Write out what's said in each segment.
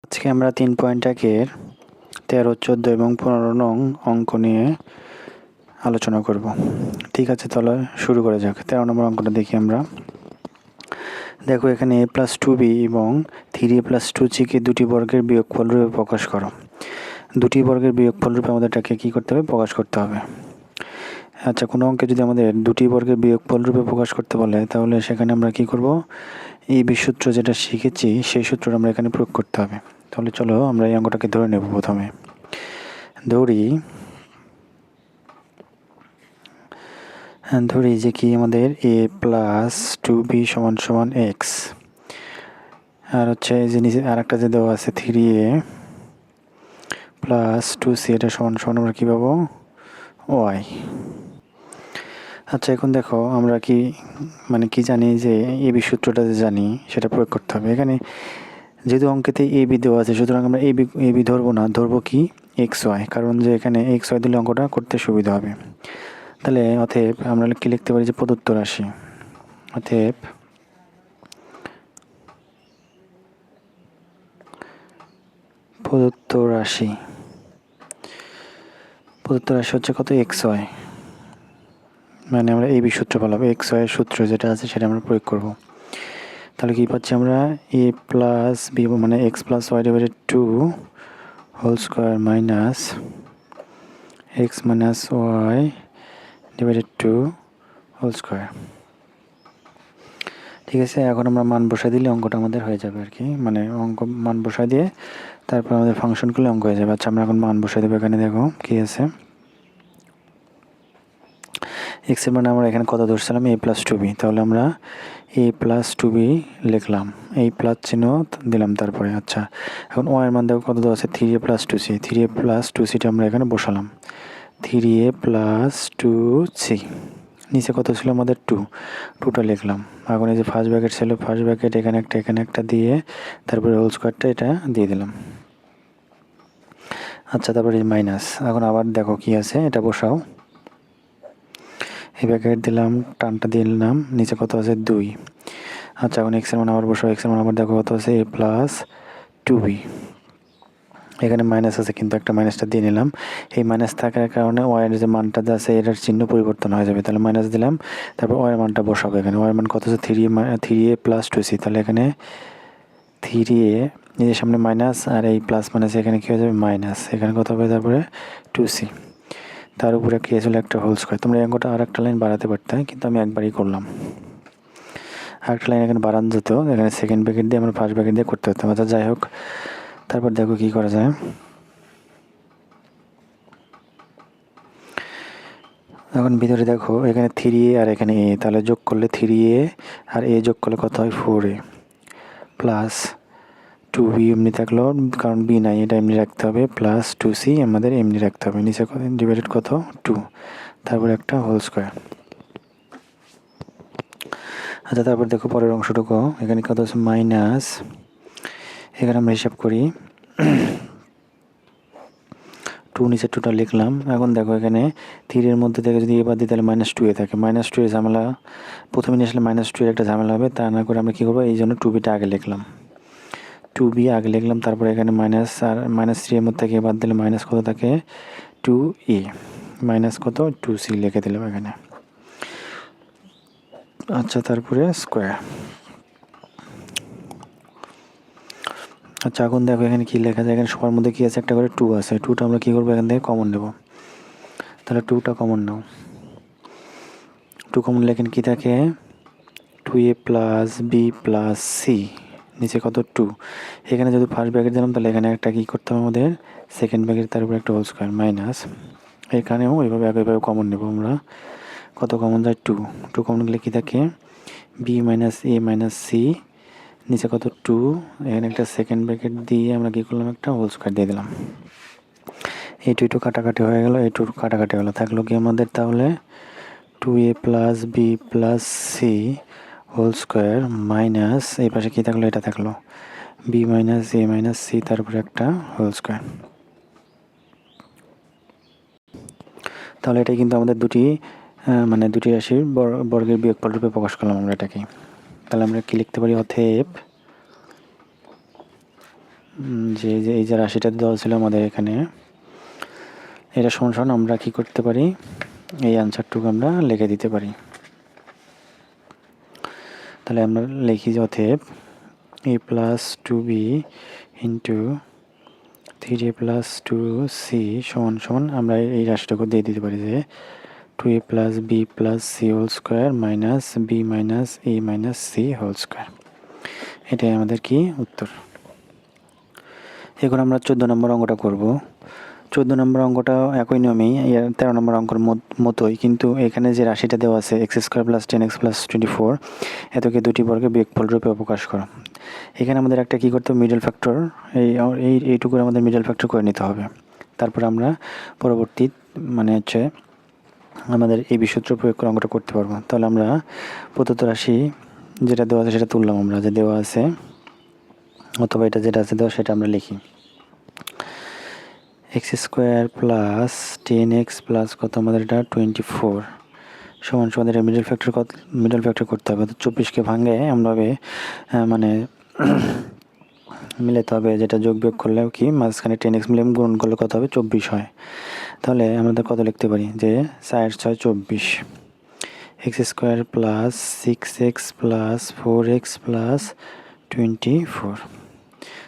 আজকে আমরা 3 পয়েন্টের 13, 14 এবং 15 নং অঙ্ক নিয়ে আলোচনা করব। ঠিক আছে, তাহলে শুরু করা যাক। 13 নম্বর অঙ্কটা দেখি আমরা। দেখো এখানে a+2b এবং 3a+2c কে দুটি বর্গের বিয়োগফল রূপে প্রকাশ করো। দুটি বর্গের বিয়োগফল রূপে আমাদের এটাকে কী করতে হবে? প্রকাশ করতে হবে। আচ্ছা, কোনো অঙ্কে যদি আমাদের দুটি বর্গের বিয়োগফল রূপে প্রকাশ করতে বলে, তাহলে সেখানে আমরা কি করব? এই সূত্র যেটা শিখেছি সেই সূত্রটা আমরা এখানে প্রয়োগ করতে হবে। তাহলে চলো আমরা এই অঙ্কটাকে ধরে নেব। প্রথমে ধরি যে কি আমাদের a+2b = x, আর হচ্ছে এই যে নিচে আর একটা যে দেওয়া আছে 3a+2c, এটা সমান আমরা কী পাবো? y। আচ্ছা, এখন দেখো আমরা কি জানি যে এবি সূত্রটা যে জানি সেটা প্রয়োগ করতে হবে। এখানে যেহেতু অঙ্কেতে এবি দেওয়া আছে, সুতরাং আমরা এবি ধরবো না, ধরবো কি xy, কারণ যে এখানে xy দিলে অঙ্কটা করতে সুবিধা হবে। তাহলে অতএব আমরা কি লিখতে পারি যে প্রদত্ত রাশি, অতএব প্রদত্ত রাশি হচ্ছে কত? xy। মানে আমরা এবি সূত্র পালাবো, xy এর সূত্র যেটা আছে সেটা আমরা প্রয়োগ করব। তাহলে কি পাচ্ছি আমরা? a+b মানে x+y/2 whole square minus x - y/2 whole square. ঠিক আছে, এখন আমরা মান বসাই দিলে অঙ্কটা আমাদের হয়ে যাবে আর কি। মানে মান বসাই দিয়ে তারপর আমাদের ফাংশন করলে অঙ্ক হয়ে যাবে। আচ্ছা, আমরা এখন মান বসাই দেবো। এখানে দেখো কি আছে, x এর মানে আমরা এখানে কত ধরছিলাম? a+2b। তাহলে আমরা a+2b লিখলাম, এই প্লাস চিহ্ন দিলাম তারপরে। আচ্ছা, এখন y এর মান দেখো কত দেওয়া আছে? 3a+2c। 3a+2cটা আমরা এখানে বসালাম, 3a+2c। নিচে কত ছিল আমাদের? 2টা লিখলাম। এখন এই যে ফার্স্ট ব্র্যাকেট ছিল, ফার্স্ট ব্র্যাকেট এখানে একটা দিয়ে তারপরে হোল স্কোয়ারটা এটা দিয়ে দিলাম। আচ্ছা, তারপরে মাইনাস। এখন আবার দেখো কি আছে, এটা বসাও। এই ব্র্যাকেট দিলাম, টানটা দিয়ে নিলাম, নিচে কত আছে? 2। আচ্ছা, এখন এক্সের মান আবার বসাও। এক্সের মান আবার দেখো কত আছে? a+2b। এখানে মাইনাস আছে কিন্তু একটা মাইনাসটা দিয়ে নিলাম। এই মাইনাস থাকার কারণে ওয়াইয়ের যে মানটা আছে এটার চিহ্ন পরিবর্তন হয়ে যাবে। তাহলে মাইনাস দিলাম, তারপর ওয়াইয়ের মানটা বসাবো। এখানে ওয়াইয়ের মান কত আছে? 3a+2c। তাহলে এখানে 3a, এই সামনে মাইনাস আর এই প্লাস মাইনাস, এখানে কী হয়ে যাবে? মাইনাস। এখানে কত হবে? তারপরে 2c, তার উপরে কি ছিল? একটা হোল স্কোয়ার। তোমরা অঙ্কটা আর একটা লাইন বাড়াতে পারতে, কিন্তু আমি একবারই করলাম। আর একটা লাইন এখানে বাড়ানো যেত, এখানে সেকেন্ড ব্র্যাকেট দিয়ে আমরা ফার্স্ট ব্র্যাকেট দিয়ে করতে হতো। আচ্ছা, যাই হোক, তারপর দেখো কি করা যায়। এখন ভিতরে দেখো এখানে 3a আর এখানে a, তাহলে যোগ করলে 3a আর a যোগ করলে কত হয়? 4a প্লাস 2b এমনি থাকলো, কারণ b নাই, এটা এমনি রাখতে হবে, প্লাস 2c আমাদের এমনি রাখতে হবে। নিচে কত ডিভাইডেড কত? 2, তারপরে একটা হোল স্কোয়ার। আচ্ছা, তারপর দেখো পরের অংশটুকু, এখানে কত আছে? মাইনাস, এখানে আমরা হিসাব করি 2, নিচে 2টা লিখলাম। এখন দেখো এখানে 3 এর মধ্যে থেকে যদি এবার দিই তাহলে -2 থাকে। -2 এর ঝামেলা প্রথমে নিয়ে আসলে -2 এর একটা ঝামেলা হবে, তা না করে আমরা কী করবো? এই জন্য 2bটা আগে লিখলাম, 2b আগে লিখলাম। তারপরে এখানে মাইনাস, আর -3 এর মধ্যে থেকে বাদ দিলে মাইনাস কত থাকে? 2a মাইনাস কত? 2c লিখে দিলাম এখানে। আচ্ছা, তারপরে স্কোয়ার। আচ্ছা, এখন দেখো এখানে কী লেখা যায়। এখানে সবার মধ্যে কী আছে? একটা করে 2 আছে। 2টা আমরা কী করবো? এখান থেকে কমন নেব। তাহলে 2টা কমন নাও। 2 কমন নিলে এখানে কী থাকে? 2a+b+c, নিচে কত? 2। এখানে যদি ফার্স্ট ব্র্যাকেট দিলাম তাহলে এখানে একটা কী করতে হবে আমাদের? সেকেন্ড ব্র্যাকেট, তার উপরে একটা হোল স্কোয়ার মাইনাস। এখানেও ওইভাবে একইভাবে কমন নেব আমরা। কত কমন যায়? 2 কমন গেলে কী থাকে? b - a - c, নিচে কত? 2, এখানে একটা সেকেন্ড ব্র্যাকেট দিয়ে আমরা কী করলাম? একটা হোল স্কোয়ার দিয়ে দিলাম। এই 2 কাটাকাটি হয়ে গেল, এই 2 কাটাকাটি হলো, থাকলো কি আমাদের? তাহলে 2a+b+c হোল স্কোয়ার মাইনাস, এই পাশে কী থাকলো? এটা থাকলো b - a - c, তারপরে একটা হোল স্কোয়ার। তাহলে এটাই কিন্তু আমাদের দুটি রাশির বর্গের বিয়োগফল রূপে প্রকাশ করলাম আমরা এটাকে। তাহলে আমরা কি লিখতে পারি? অতএব যে এই যে রাশিটা দেওয়া ছিল আমাদের এখানে, এটা সমান সমান আমরা কি করতে পারি, এই আনসারটুকু আমরা লিখে দিতে পারি। তাহলে আমরা লিখি যে অতএব a plus 2b into 3a plus 2c সমান সমান আমরা এই রাশিটাকে দিয়ে দিতে পারি যে 2a plus b plus c whole square minus b minus a minus c whole square. এটাই আমাদের কি উত্তর। এখন আমরা 14 নম্বর অঙ্কটা করব। 14 নম্বর অঙ্কটা একই নিয়মেই 13 নম্বর অঙ্কের মতোই, কিন্তু এখানে যে রাশিটা দেওয়া আছে x square plus 10x plus 24, এতকে দুটি বর্গের বিয়োগফল রূপে প্রকাশ করা। এখানে আমাদের একটা কী করতে হবে, মিডল ফ্যাক্টর, এইটুকুর আমাদের মিডল ফ্যাক্টর করে নিতে হবে। তারপর আমরা পরবর্তী হচ্ছে আমাদের এই সূত্র প্রয়োগ করে অঙ্কটা করতে পারবো। তাহলে আমরা প্রদত্ত রাশি যেটা দেওয়া আছে সেটা তুললাম, আমরা যে দেওয়া আছে অথবা এটা যেটা আছে দেওয়া সেটা আমরা লিখি। X square plus 10x plus কত আমাদের এটা 24 সমান সমান এটা মিডল ফ্যাক্টর করতে হবে। 24কে ভাঙে আমরাভাবে মিলাতে হবে, যেটা যোগ বিয়োগ করলেও কি মাঝখানে 10x মিলে গুণ করলে কত হবে 24 হয়। তাহলে আমাদের কত লিখতে পারি যে 4 6 24, x square plus 6x plus 4x plus 24।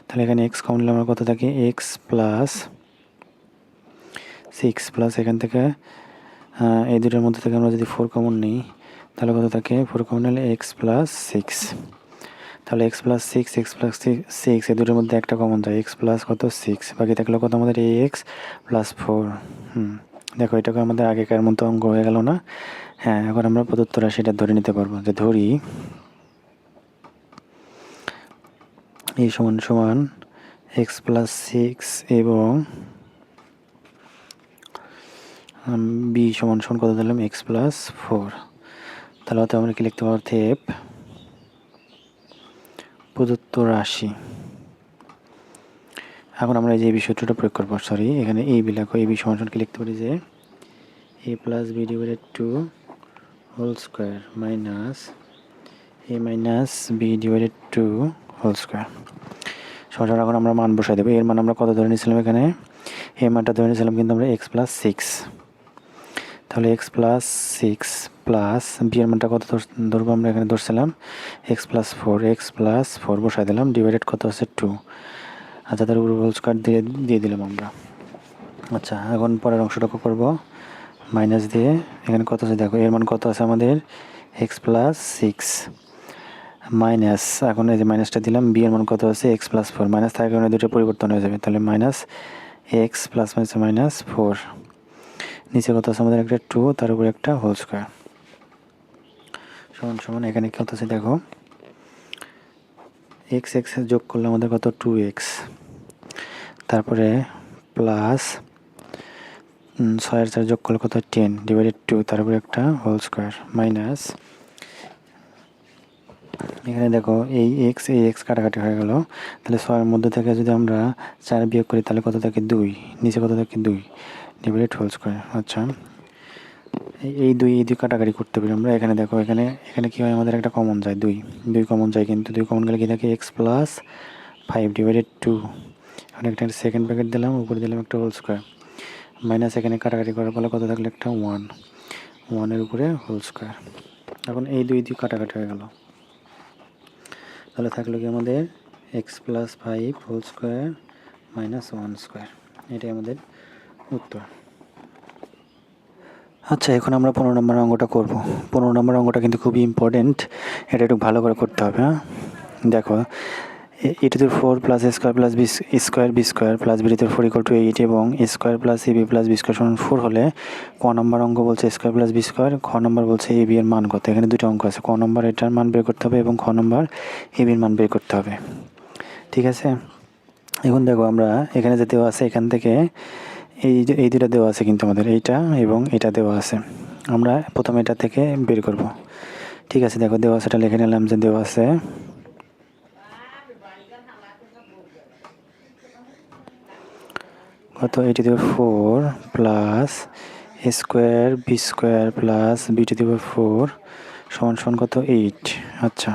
তাহলে এখানে এক্স কমন নিলে আমরা কত থাকে এক্স প্লাস 6 প্লাস এখান থেকে এই দুটোর মধ্যে থেকে আমরা যদি 4 কমন নিই তাহলে কত থাকে 4 কমন নিলে এক্স প্লাস 6। তাহলে এক্স প্লাস 6 এক্স প্লাস 6 এই দুটোর মধ্যে একটা কমন যায়, এক্স প্লাস কত 6, বাকি থাকলো কত আমাদের এক্স প্লাস 4। দেখো এটাকে আমাদের আগেকার মতো অঙ্ক হয়ে গেল না? হ্যাঁ, এখন আমরা প্রদত্ত রাশিটা ধরে নিতে পারবো, যে ধরি এই সমান সমান এক্স প্লাস 6 এবং বি সমান সমান কত দিলাম এক্স প্লাস 4। তাহলে হয়তো আমরা কি লিখতে পারবো, অতএব প্রদত্ত রাশি। এখন আমরা এই যে বি সূত্রটা প্রয়োগ করবো, এখানে এই বি লেখো, এই বি সমান সমান কি লিখতে পারি যে A plus B divided 2 whole square minus A minus B divided 2 whole square সমান সমান। এখন আমরা মান বসাই দেবো। এর মান আমরা কত ধরে নিয়েছিলাম, এখানে এ মানটা ধরে নিয়েছিলাম কিন্তু আমরা এক্স প্লাস 6। তাহলে এক্স প্লাস 6 প্লাস বি এর মানটা কত ধরবো আমরা, এখানে ধরছিলাম এক্স প্লাস 4, এক্স প্লাস 4 বসাই দিলাম, ডিভাইডেড কত আছে 2। আচ্ছা, তার উপর হোল স্কোয়ার দিয়ে দিলাম আমরা। আচ্ছা, এখন পরের অংশটাকে করবো মাইনাস দিয়ে, এখানে কত আছে দেখো, এর মান কত আছে আমাদের এক্স প্লাস 6 মাইনাস, এখন এই যে মাইনাসটা দিলাম, বি এর মান কত আছে এক্স প্লাস 4, মাইনাস থাকার কারণে দুটো পরিবর্তন হয়ে যাবে, তাহলে মাইনাস এক্স প্লাস মাইনাস 4, নিচে কত আছে আমাদের একটা 2, তার উপর একটা হোল স্কোয়ার সমান সমান। এখানে কত আছে দেখো, এক্স এক্স যোগ করলে আমাদের কত 2x, তারপরে প্লাস 6 4 যোগ করলে কত 10 ডিভাইডেড 2, তারপরে একটা হোল স্কোয়ার মাইনাস, এখানে দেখো এই এক্স কাটাকাটি হয়ে গেল। তাহলে 6 মধ্যে থেকে যদি আমরা 4 বিয়োগ করি তাহলে কত থাকে 2, নিচে কত থাকে 2 ডিভাইডেড হোল স্কোয়ার। আচ্ছা, এই দুই কাটাকাটি করতে পারি আমরা। এখানে দেখো, এখানে কি হয়, আমাদের একটা কমন যায়, 2 কমন যায়, কিন্তু 2 কমন গেলে কি থাকে এক্স প্লাস 5 ডিভাইডেড 2। এখন একটা সেকেন্ড ব্র্যাকেট দিলাম, উপরে দিলাম একটা হোল স্কোয়ার মাইনাস, এখানে কাটাকাটি করার ফলে কত থাকলে একটা 1 উপরে হোল স্কোয়ার। এখন এই দুই কাটাকাটি হয়ে গেল, তাহলে থাকলো কি আমাদের x plus 5 whole square minus 1 square. এটাই আমাদের উত্তর। আচ্ছা, এখন আমরা 15 নম্বর অঙ্কটা করব। 15 নম্বর অঙ্কটা কিন্তু খুবই ইম্পর্টেন্ট, এটা একটু ভালো করে করতে হবে। হ্যাঁ, দেখো A to the 4 plus A square plus B square plus B to the 4 equal to 8 এবং A square plus A B plus B square সমান 4 হলে ক নম্বর অঙ্ক বলছে A square plus B square, খ নম্বর বলছে এ বি এর মান কত। এখানে দুটো অঙ্ক আছে, ক নম্বর এটার মান বের করতে হবে এবং খ নম্বর এ বির মান বের করতে হবে। ঠিক আছে, এখন দেখো আমরা এখানে যে দেওয়া আছে, এখান থেকে এই দুটো দেওয়া আছে কিন্তু আমাদের এইটা এবং এটা দেওয়া আছে, আমরা প্রথমে এটা থেকে বের করব। ঠিক আছে, দেখো দেওয়া আছে, এটা লিখে নিলাম যে দেওয়া আছে কত, A to the power 4 plus A square B square plus B to the power 4 সমান সমান কত 8। আচ্ছা,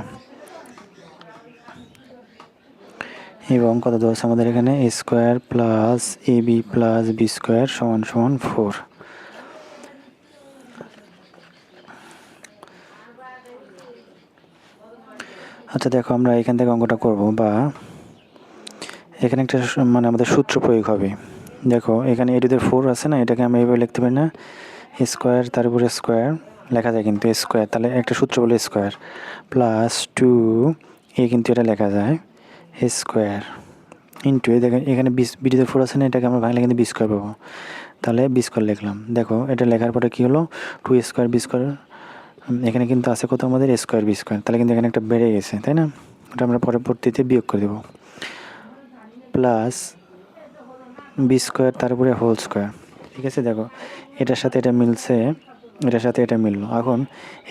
এবং কত দেওয়া আছে আমাদের এখানে এ square plus A B plus B square সমান সমান 4। আচ্ছা দেখো আমরা এখান থেকে অঙ্কটা করব, বা এখানে একটা মানে আমাদের সূত্র প্রয়োগ হবে। দেখো এখানে এ টু দি 4 আছে না, এটাকে আমরা এইভাবে লিখতে পারি না, স্কোয়ার তার উপরে স্কোয়ার লেখা যায় কিন্তু স্কোয়ার, তাহলে একটা সূত্র বলে স্কোয়ার প্লাস 2 এ কিন্তু এটা লেখা যায় স্কোয়ার ইন্টু দেখেন এখানে বি টু দি 4 আছে না, এটাকে আমরা ভাঙলে কিন্তু বি স্কোয়ার পাবো, তাহলে বি স্কোয়ার লিখলাম। দেখো এটা লেখার পরে কী হলো, 2 স্কোয়ার বি স্কোয়ার, এখানে কিন্তু আছে কত আমাদের স্কোয়ার বি স্কোয়ার, তাহলে কিন্তু এখানে একটা বেড়ে গেছে তাই না, ওটা আমরা পরবর্তীতে বিয়োগ করে দেবো। প্লাস বি স্কোয়ার তারপরে হোল স্কোয়ার, ঠিক আছে। দেখো এটার সাথে এটা মিলছে, এটার সাথে এটা মিললো। এখন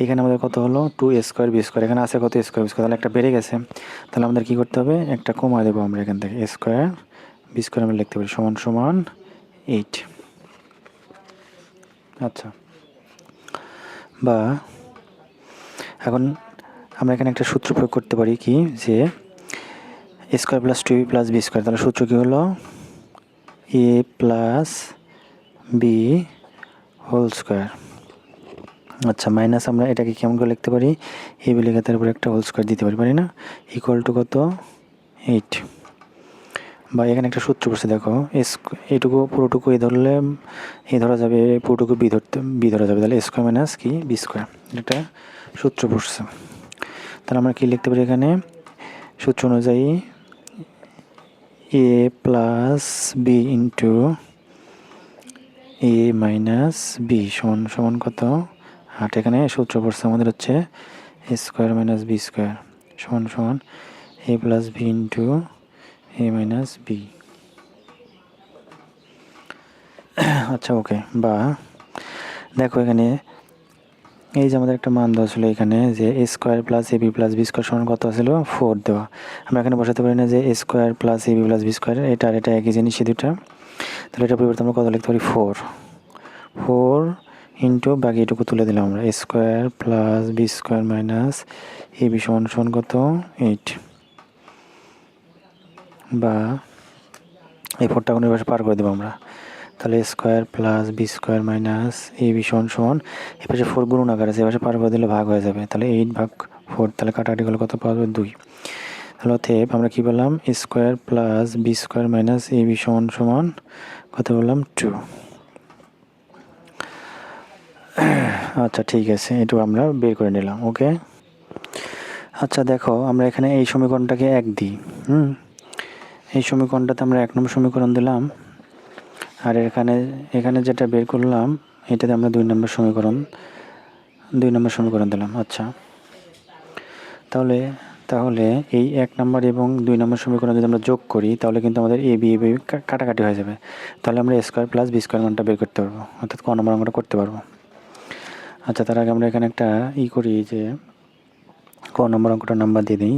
এখানে আমাদের কত হলো 2 স্কোয়ার বি স্কোয়ার, এখানে আছে কত স্কোয়ার বি স্কোয়ার, তাহলে একটা বেড়ে গেছে, তাহলে আমাদের কী করতে হবে, একটা কমা দেবো আমরা এখান থেকে, স্কোয়ার বি স্কোয়ার আমরা লিখতে পারি সমান সমান 8। আচ্ছা, বা এখন আমরা এখানে একটা সূত্র প্রয়োগ করতে পারি কি, যে square plus 2 plus B square, তাহলে সূত্র কী হলো a plus b whole square. আচ্ছা মাইনাস আমরা এটাকে কেমন করে লিখতে পারি, এ বি লেখা তার উপরে একটা হোল স্কোয়ার দিতে পারি না, ইকুয়াল টু কত 8। বা এখানে একটা সূত্র পড়ছে দেখো, এইটুকু পুরোটুকু এ ধরলে এ ধরা যাবে, পুরোটুকু বি ধরা যাবে, তাহলে স্কোয়ার মাইনাস কি বি স্কোয়ার, এটা সূত্র পড়ছে। তাহলে আমরা কী লিখতে পারি এখানে, সূত্র অনুযায়ী এ প্লাস বি ইন্টু এ মাইনাস বি সমান সমান কত 8। এখানে সূত্র পড়ছে আমাদের হচ্ছে এ স্কোয়ার মাইনাস বি স্কোয়ার সমান সমান এ প্লাস বি ইন্টু এ মাইনাস বি। আচ্ছা ওকে, বা দেখো এখানে এই যে আমাদের একটা মান দেওয়া ছিল এখানে, যে এ square plus A B plus B square সমান কত ছিল 4 দেওয়া, আমরা এখানে বসাতে পারি না যে এ square plus A B plus B square, এটা আর এটা একই জিনিস দুটা, তাহলে এটা পরিবর্তে আমরা কত লিখতে পারি 4 ইন্টু বাকি এটুকু তুলে দিলাম আমরা, A square plus B square minus A B সমান সমান কত 8। বা এই 4টা কোনো পাশে পার করে দেবো আমরা, তাহলে square plus B square minus A B সমান সমান এ পাশে 4 গুণ আকার আছে, এ পাশে পার করে দিলে ভাগ হয়ে যাবে, তাহলে 8/4, তাহলে কাটাকাটি করলে কত পাওয়া যাবে 2। তাহলে অতএব আমরা কী বললাম, square plus B square minus A B সমান সমান কত বললাম 2। আচ্ছা ঠিক আছে, এটু আমরা বের করে নিলাম। ওকে, আচ্ছা দেখো আমরা এখানে এই সমীকরণটাকে 1 দিই, এই সমীকরণটাতে আমরা 1 নম্বর সমীকরণ দিলাম, আর এখানে যেটা বের করলাম এটাতে আমরা 2 নম্বর সমীকরণ দিলাম। আচ্ছা তাহলে এই 1 নম্বর এবং 2 নম্বর সমীকরণ যদি আমরা যোগ করি, তাহলে কিন্তু আমাদের এ বি কাটাকাটি হয়ে যাবে, তাহলে আমরা স্কোয়ার প্লাস বি স্কোয়ার মানটা বের করতে পারবো, অর্থাৎ ক নম্বর অঙ্কটা করতে পারবো। আচ্ছা তার আগে আমরা এখানে একটা করি, যে ক নম্বর অঙ্কটার নাম্বার দিয়ে দিই,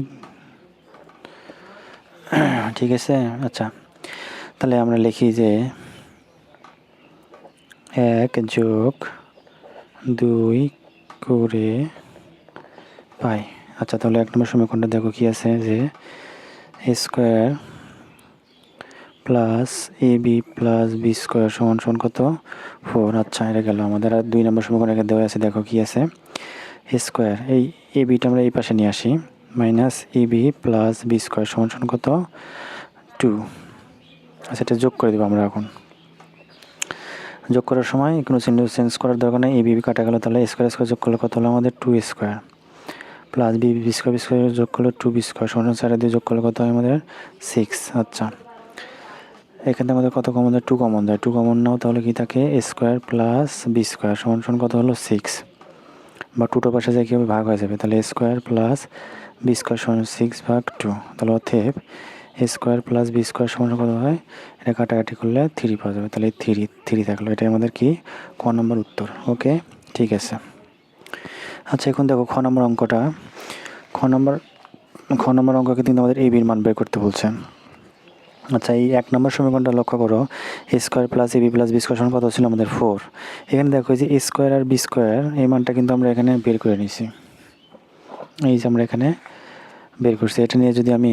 ঠিক আছে। আচ্ছা তাহলে আমরা লিখি যে 1 যোগ 2 করে পাই। আচ্ছা তাহলে 1 নম্বর সমীকরণটা দেখো কি আছে, যে এ square plus A B plus B square সমান সমান কত 4। আচ্ছা এটা গেল আমাদের। আর 2 নম্বর সমীকরণ এখানে দেওয়া আছে, দেখো কি আছে, এ স্কোয়ার এই এ বিটা আমরা এই পাশে নিয়ে আসি, minus A B plus B square সমান সমান কত 2। আচ্ছা এটা যোগ করে দেবো আমরা। এখন যোগ করার সময় কোনো চেঞ্জ করার দরকার নেই, এ বি কাটা গেল, তাহলে স্কোয়ার স্কোয়ার যোগ করলে কত হলো আমাদের 2 স্কোয়ার প্লাস বি স্কোয়ার যোগ করলে 2 বি স্কোয়ার সমান 4 দিয়ে যোগ করলে কত হয় আমাদের 6। আচ্ছা এখানে আমাদের কত কমন যায়, 2 কমন যায়, 2 কমন নাও, তাহলে কি থাকে এ স্কোয়ার প্লাস বি স্কোয়ার সমান সমান কত হলো 6, বা 2টো পাশে যায় কীভাবে ভাগ হয়ে যাবে, তাহলে এ স্কোয়ার প্লাস বি স্কোয়ার সমান 6/2, তাহলে অতএব এ স্কোয়ার প্লাস বি স্কোয়ার সমান কত হয়, এটা কাটাকাটি করলে 3 পাওয়া যাবে, তাহলে 3 থাকলো, এটাই আমাদের কি ক নম্বর উত্তর। ওকে ঠিক আছে। আচ্ছা এখন দেখো খ নম্বর অঙ্কটা, খ নম্বর অঙ্ককে কিন্তু আমাদের এ বির মান বের করতে বলছে। আচ্ছা এই 1 নম্বর সমীকরণটা লক্ষ্য করো, এ square plus A B plus B square সমান কত ছিল আমাদের 4। এখানে দেখো যে এ স্কোয়ার আর বি স্কোয়ার এই মানটা কিন্তু আমরা এখানে বের করে নিছি, এই যে আমরা এখানে বের করছি। এটা নিয়ে যদি আমি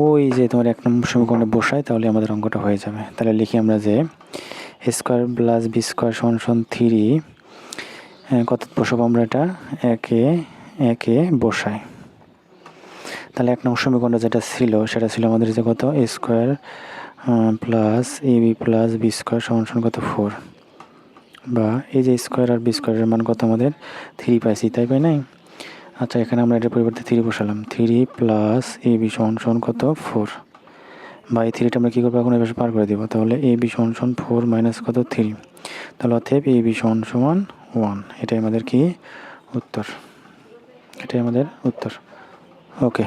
ওই যে তোমার 1 নম্বর সমীকরণে বসাই, তাহলে আমাদের অঙ্কটা হয়ে যাবে। তাহলে লিখি আমরা যে এ স্কোয়ার প্লাস বি স্কোয়ার সমান 3, কত বসাবো আমরা, এটা একে বসাই। তাহলে 1 নম্বর সমীকরণটা যেটা ছিল সেটা ছিল আমাদের যে কত, এ square plus A B plus B square সমান কত 4, বা এই যে স্কোয়ার আর বি স্কোয়ারের মান কত আমাদের 3 পাইছি, তাই পাই নাই? আচ্ছা, এখানে আমরা এটার পরিবর্তে 3 বসালাম। 3 প্লাস এ বি সমান কত 4, বা এই 3টা আমরা কী করবো এখন এবার পার করে দেবো। তাহলে এ বি সমান 4 মাইনাস কত 3, তাহলে অতএব এ বি সমান 1। এটাই আমাদের কি উত্তর, এটাই আমাদের উত্তর। ওকে।